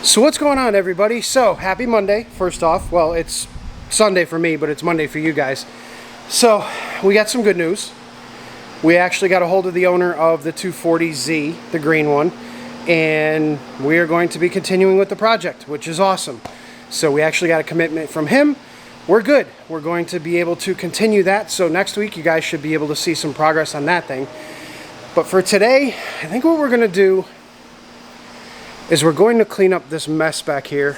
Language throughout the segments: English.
So what's going on, everybody? So happy Monday, first off. Well, it's Sunday for me, but it's Monday for you guys. So we got some good news. We actually got a hold of the owner of the 240Z, the green one, and we are going to be continuing with the project, which is awesome. So we actually got a commitment from him. We're good. We're going to be able to continue that. So next week you guys should be able to see some progress on that thing. But for today, I think what we're going to do is we're going to clean up this mess back here,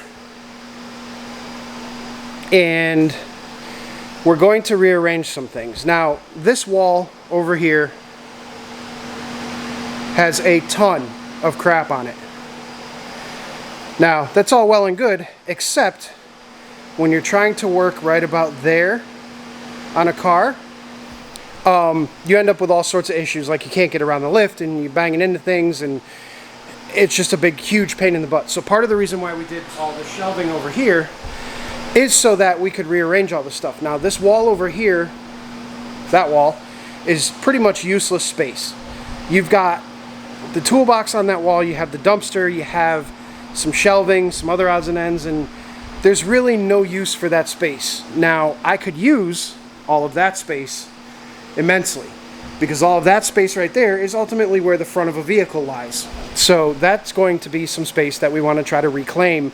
and we're going to rearrange some things. Now, this wall over here has a ton of crap on it. Now, that's all well and good, except when you're trying to work right about there on a car, you end up with all sorts of issues, like you can't get around the lift and you're banging into things, and it's just a big, huge pain in the butt. So part of the reason why we did all the shelving over here is so that we could rearrange all the stuff. Now, this wall over here, that wall, is pretty much useless space. You've got the toolbox on that wall, you have the dumpster, you have some shelving, some other odds and ends, and there's really no use for that space. Now, I could use all of that space immensely, because all of that space right there is ultimately where the front of a vehicle lies. So that's going to be some space that we want to try to reclaim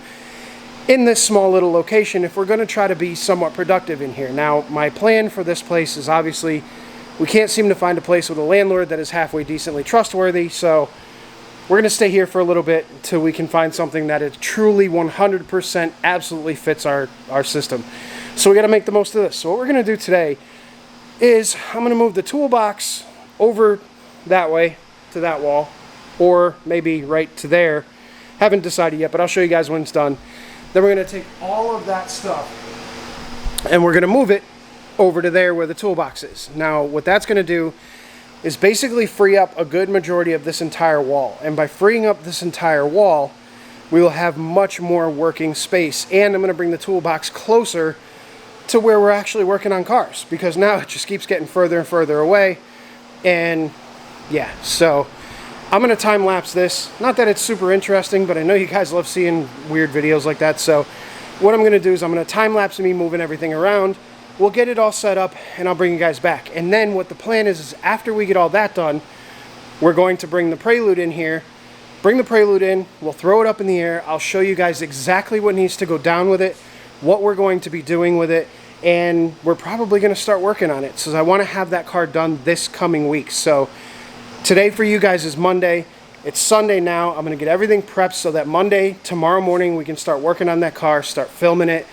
in this small little location if we're going to try to be somewhat productive in here. Now, my plan for this place is obviously we can't seem to find a place with a landlord that is halfway decently trustworthy, so we're going to stay here for a little bit until we can find something that is truly 100% absolutely fits our system. So we got to make the most of this. So what we're going to do today is I'm going to move the toolbox over that way to that wall, or maybe right to there. Haven't decided yet, but I'll show you guys when it's done. Then we're going to take all of that stuff and we're going to move it over to there where the toolbox is. Now, what that's going to do is basically free up a good majority of this entire wall. And by freeing up this entire wall, we will have much more working space. And I'm going to bring the toolbox closer to where we're actually working on cars, because now it just keeps getting further and further away. And yeah, so I'm going to time-lapse this. Not that it's super interesting, but I know you guys love seeing weird videos like that. So what I'm going to do is I'm going to time-lapse me moving everything around. We'll get it all set up and I'll bring you guys back. And then what the plan is after we get all that done, we're going to bring the Prelude in here. Bring the Prelude in, we'll throw it up in the air. I'll show you guys exactly what needs to go down with it, what we're going to be doing with it, and we're probably going to start working on it. So I want to have that car done this coming week. So today for you guys is Monday. It's Sunday now. I'm going to get everything prepped so that Monday, tomorrow morning, we can start working on that car, start filming it,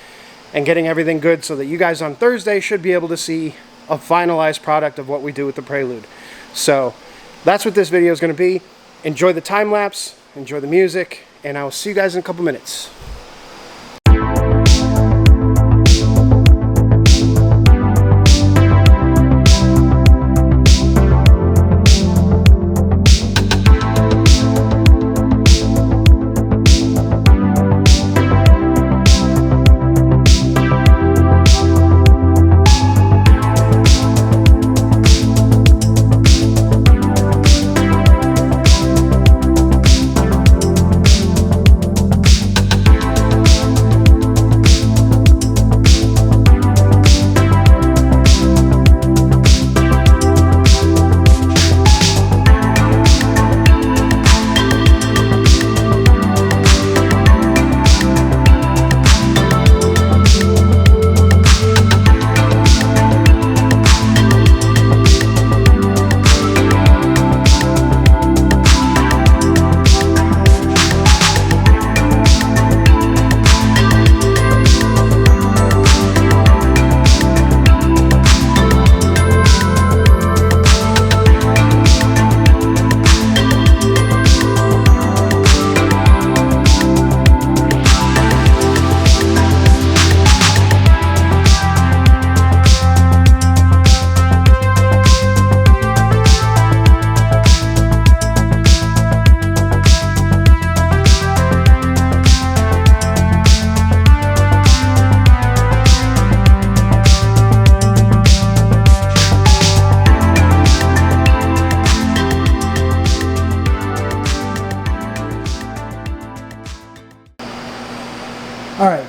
and getting everything good so that you guys on Thursday should be able to see a finalized product of what we do with the Prelude. So that's what this video is going to be. Enjoy the time lapse, enjoy the music, and I will see you guys in a couple minutes.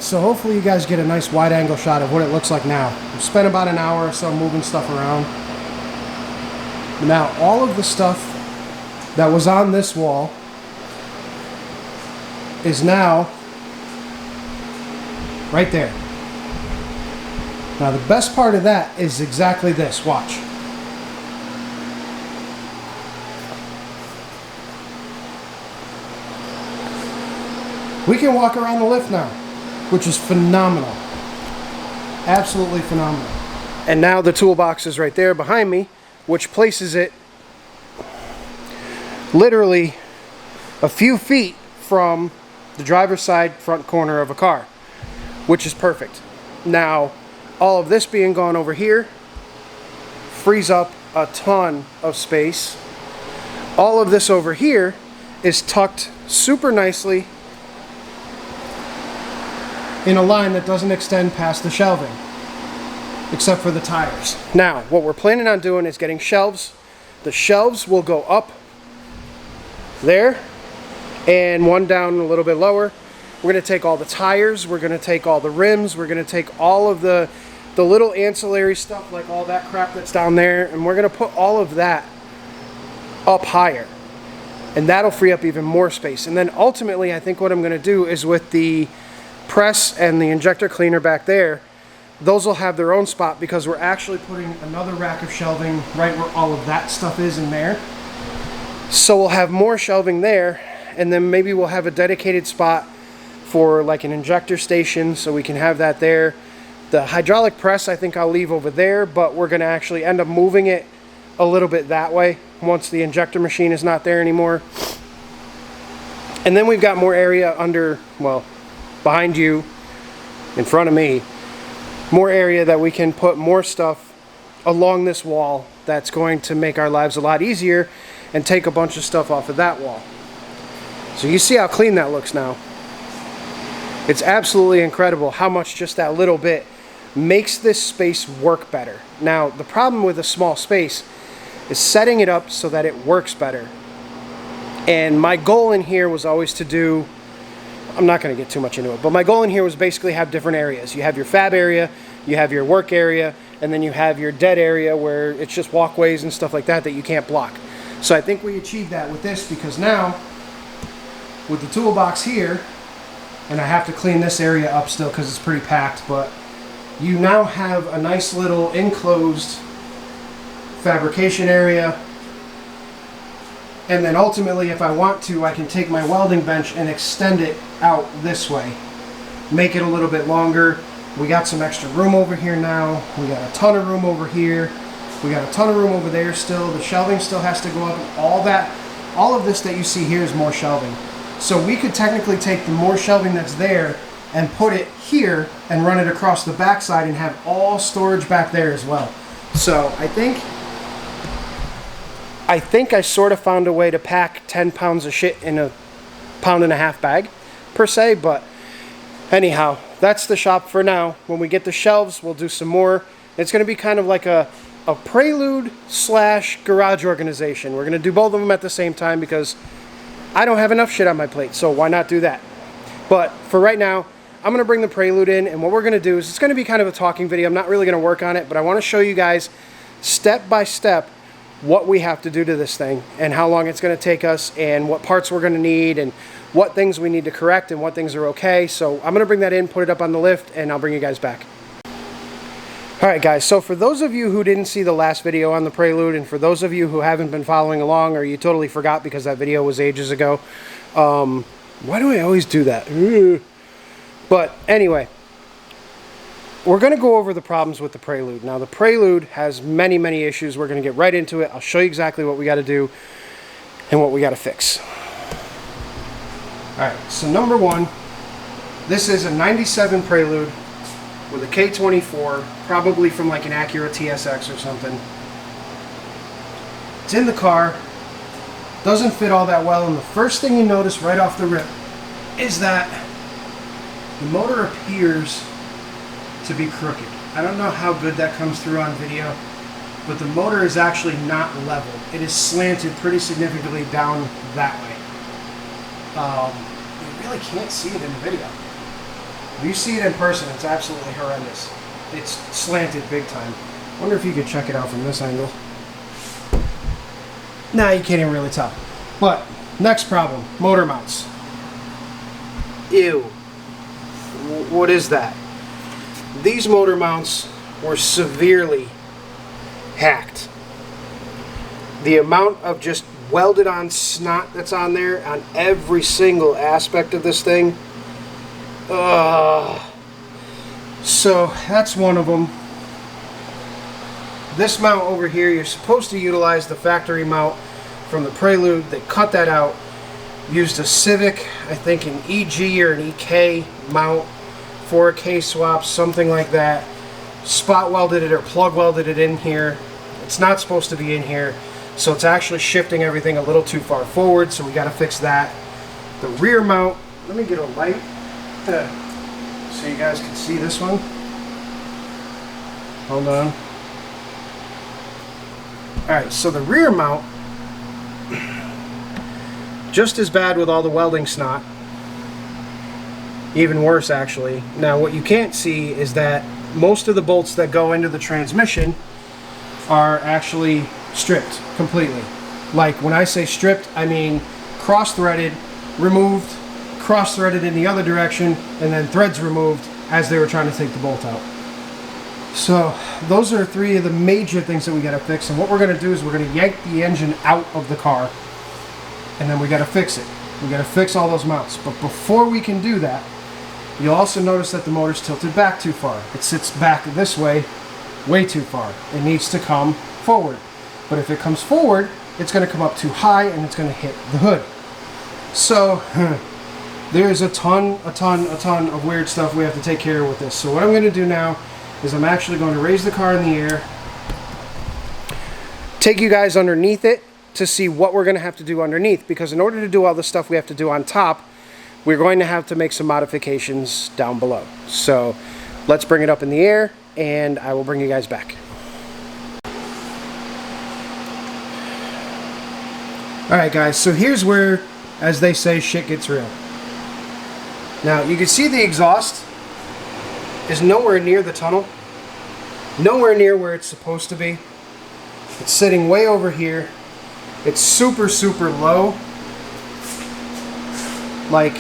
so hopefully you guys get a nice wide angle shot of what it looks like now. I've spent about an hour or so moving stuff around. Now all of the stuff that was on this wall is now right there. Now the best part of that is exactly this. Watch. We can walk around the lift now, which is phenomenal. Absolutely phenomenal. And now the toolbox is right there behind me, which places it literally a few feet from the driver's side front corner of a car, which is perfect. Now, all of this being gone over here frees up a ton of space. All of this over here is tucked super nicely in a line that doesn't extend past the shelving, except for the tires. Now, what we're planning on doing is getting shelves. The shelves will go up there and one down a little bit lower. We're going to take all the tires, we're going to take all the rims, we're going to take all of the little ancillary stuff, like all that crap that's down there, and we're going to put all of that up higher. And that'll free up even more space. And then ultimately, I think what I'm going to do is with the press and the injector cleaner back there, those will have their own spot, because we're actually putting another rack of shelving right where all of that stuff is in there. So we'll have more shelving there, and then maybe we'll have a dedicated spot for like an injector station, so we can have that there. The hydraulic press I think I'll leave over there, but we're going to actually end up moving it a little bit that way once the injector machine is not there anymore. And then we've got more area under, well, behind you, in front of me, more area that we can put more stuff along this wall that's going to make our lives a lot easier and take a bunch of stuff off of that wall. So you see how clean that looks now. It's absolutely incredible how much just that little bit makes this space work better. Now, the problem with a small space is setting it up so that it works better. And my goal in here was always to do, I'm not going to get too much into it, but my goal in here was basically have different areas. You have your fab area, you have your work area, and then you have your dead area where it's just walkways and stuff like that that you can't block. So I think we achieved that with this, because now, with the toolbox here, and I have to clean this area up still because it's pretty packed, but you now have a nice little enclosed fabrication area. And then ultimately, if I want to, I can take my welding bench and extend it out this way. Make it a little bit longer. We got some extra room over here now. We got a ton of room over here. We got a ton of room over there still. The shelving still has to go up. All of this that you see here is more shelving. So we could technically take the more shelving that's there and put it here and run it across the backside and have all storage back there as well. So I think I sort of found a way to pack 10 pounds of shit in a 1.5 pound bag, per se, but anyhow, that's the shop for now. When we get the shelves, we'll do some more. It's going to be kind of like a Prelude / garage organization. We're going to do both of them at the same time because I don't have enough shit on my plate, so why not do that? But for right now, I'm going to bring the Prelude in, and what we're going to do is it's going to be kind of a talking video. I'm not really going to work on it, but I want to show you guys step by step what we have to do to this thing and how long it's going to take us and what parts we're going to need and what things we need to correct and what things are okay. So I'm going to bring that in, put it up on the lift, and I'll bring you guys back. Alright guys, so for those of you who didn't see the last video on the Prelude, and for those of you who haven't been following along or you totally forgot because that video was ages ago, why do I always do that? But anyway, we're going to go over the problems with the Prelude. Now the Prelude has many, many issues. We're going to get right into it. I'll show you exactly what we got to do and what we got to fix. Alright, so number one, this is a 97 Prelude with a K24, probably from like an Acura TSX or something. It's in the car, doesn't fit all that well, and the first thing you notice right off the rip is that the motor appears to be crooked. I don't know how good that comes through on video, but the motor is actually not level. It is slanted pretty significantly down that way. You really can't see it in the video. If you see it in person, it's absolutely horrendous. It's slanted big time. Wonder if you could check it out from this angle. Nah, you can't even really tell. But, next problem, motor mounts. Ew. What is that? These motor mounts were severely hacked. The amount of just welded on snot that's on there on every single aspect of this thing. So that's one of them. This mount over here, you're supposed to utilize the factory mount from the Prelude. They cut that out. Used a Civic, I think an EG or an EK mount for a K-swap, something like that. Spot welded it or plug welded it in here. It's not supposed to be in here, so it's actually shifting everything a little too far forward, so we got to fix that. The rear mount, let me get a light so you guys can see this one. Hold on. Alright, so the rear mount, just as bad with all the welding snot. Even worse, actually. Now, what you can't see is that most of the bolts that go into the transmission are actually stripped completely. Like, when I say stripped, I mean cross-threaded, removed, cross-threaded in the other direction, and then threads removed as they were trying to take the bolt out. So, those are three of the major things that we gotta fix, and what we're gonna do is we're gonna yank the engine out of the car, and then we gotta fix it. We gotta fix all those mounts. But before we can do that, you'll also notice that the motor's tilted back too far. It sits back this way, way too far. It needs to come forward. But if it comes forward, it's gonna come up too high and it's gonna hit the hood. So, there's a ton of weird stuff we have to take care of with this. So what I'm gonna do now is I'm actually going to raise the car in the air, take you guys underneath it to see what we're going to have to do underneath, because in order to do all the stuff we have to do on top, we're going to have to make some modifications down below. So let's bring it up in the air and I will bring you guys back. Alright guys, so here's where, as they say, shit gets real. Now you can see the exhaust is nowhere near the tunnel, nowhere near where it's supposed to be. It's sitting way over here. It's super low, like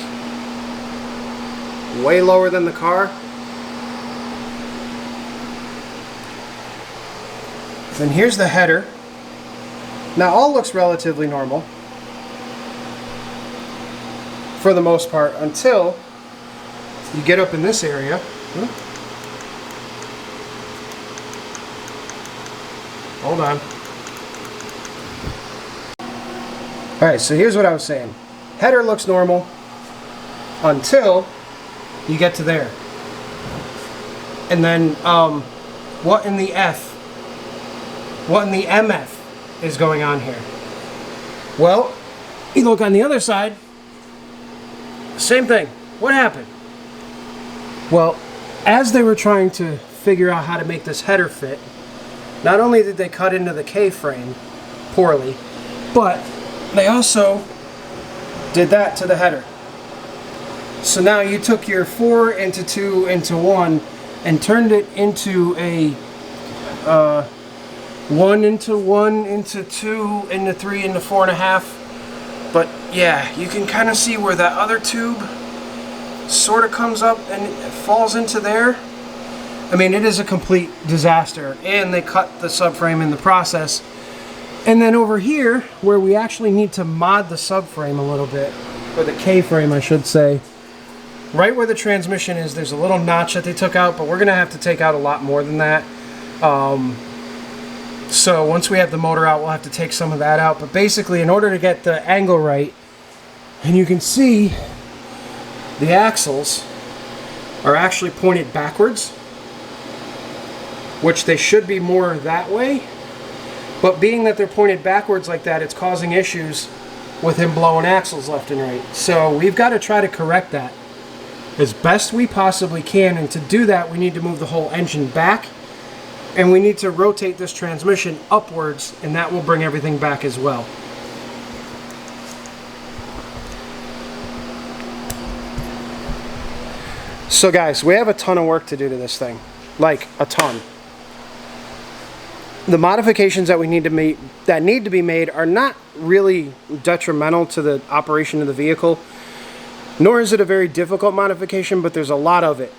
way lower than the car. Then here's the header. Now all looks relatively normal for the most part until you get up in this area. Hold on. Alright, so here's what I was saying. Header looks normal until you get to there. And then, what in the F? What in the MF is going on here? Well, you look on the other side, same thing. What happened? Well, as they were trying to figure out how to make this header fit, not only did they cut into the K-frame poorly, but they also did that to the header. So now you took your 4 into 2 into 1 and turned it into a 1 into 1 into 2 into 3 into 4.5. But yeah, you can kind of see where that other tube sort of comes up and it falls into there. I mean, it is a complete disaster, and they cut the subframe in the process. And then over here, where we actually need to mod the subframe a little bit, or the K-frame I should say, right where the transmission is, there's a little notch that they took out, but we're going to have to take out a lot more than that. So once we have the motor out, we'll have to take some of that out. But basically, in order to get the angle right, and you can see the axles are actually pointed backwards, which they should be more that way. But being that they're pointed backwards like that, it's causing issues with him blowing axles left and right. So we've got to try to correct that as best we possibly can. And to do that, we need to move the whole engine back. And we need to rotate this transmission upwards, and that will bring everything back as well. So guys, we have a ton of work to do to this thing, like a ton. The modifications that need to be made are not really detrimental to the operation of the vehicle, nor is it a very difficult modification, but there's a lot of it.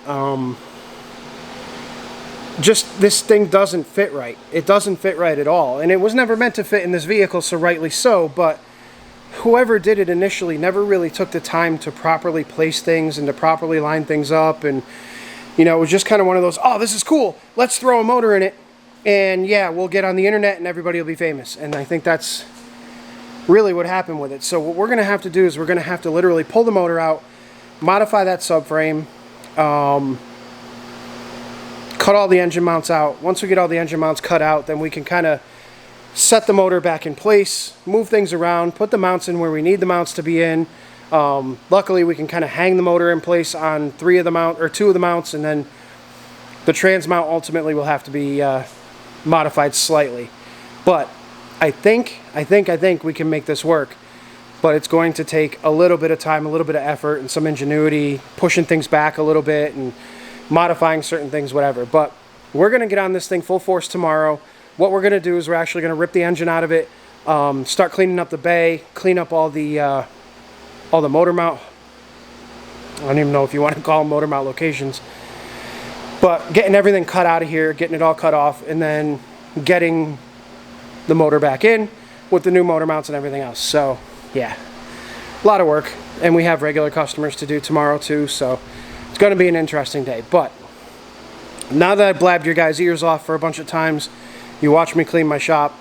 Just this thing doesn't fit right. It doesn't fit right at all, and it was never meant to fit in this vehicle, so rightly so, but whoever did it initially never really took the time to properly place things and to properly line things up, and you know, it was just kind of one of those, oh, this is cool, let's throw a motor in it, and yeah, we'll get on the internet and everybody will be famous. And I think that's really what happened with it. So what we're going to have to do is we're going to have to literally pull the motor out, modify that subframe, cut all the engine mounts out. Once we get all the engine mounts cut out, then we can kind of set the motor back in place, move things around, put the mounts in where we need the mounts to be in. Luckily, we can kind of hang the motor in place on 2 of the mounts, and then the trans mount ultimately will have to be modified slightly. But I think we can make this work. But it's going to take a little bit of time, a little bit of effort, and some ingenuity, pushing things back a little bit and modifying certain things, whatever. But we're going to get on this thing full force tomorrow. What we're going to do is we're actually going to rip the engine out of it, start cleaning up the bay, clean up all the motor mount. I don't even know if you want to call them motor mount locations. But getting everything cut out of here, getting it all cut off, and then getting the motor back in with the new motor mounts and everything else. So, yeah, a lot of work. And we have regular customers to do tomorrow too, so it's going to be an interesting day. But now that I've blabbed your guys' ears off for a bunch of times, you watch me clean my shop,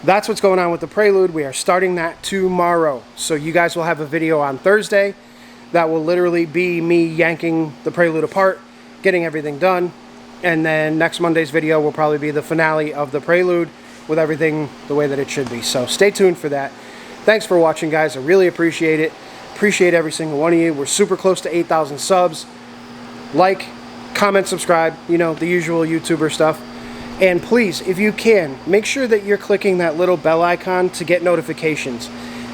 that's what's going on with the Prelude. We are starting that tomorrow. So you guys will have a video on Thursday that will literally be me yanking the Prelude apart, getting everything done, and then next Monday's video will probably be the finale of the Prelude with everything the way that it should be. So stay tuned for that. Thanks for watching, guys. I really appreciate it. Appreciate every single one of you. We're super close to 8,000 subs. Like, comment, subscribe, you know, the usual YouTuber stuff. And please, if you can, make sure that you're clicking that little bell icon to get notifications.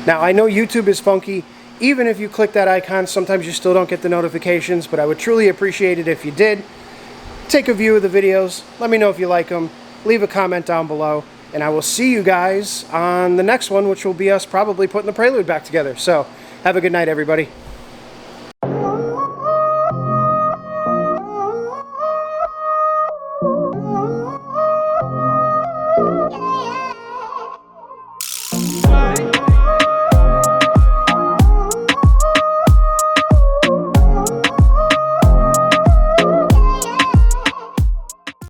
Now, I know YouTube is funky. Even if you click that icon, sometimes you still don't get the notifications, but I would truly appreciate it if you did. Take a view of the videos. Let me know if you like them. Leave a comment down below. And I will see you guys on the next one, which will be us probably putting the Prelude back together. So, have a good night, everybody.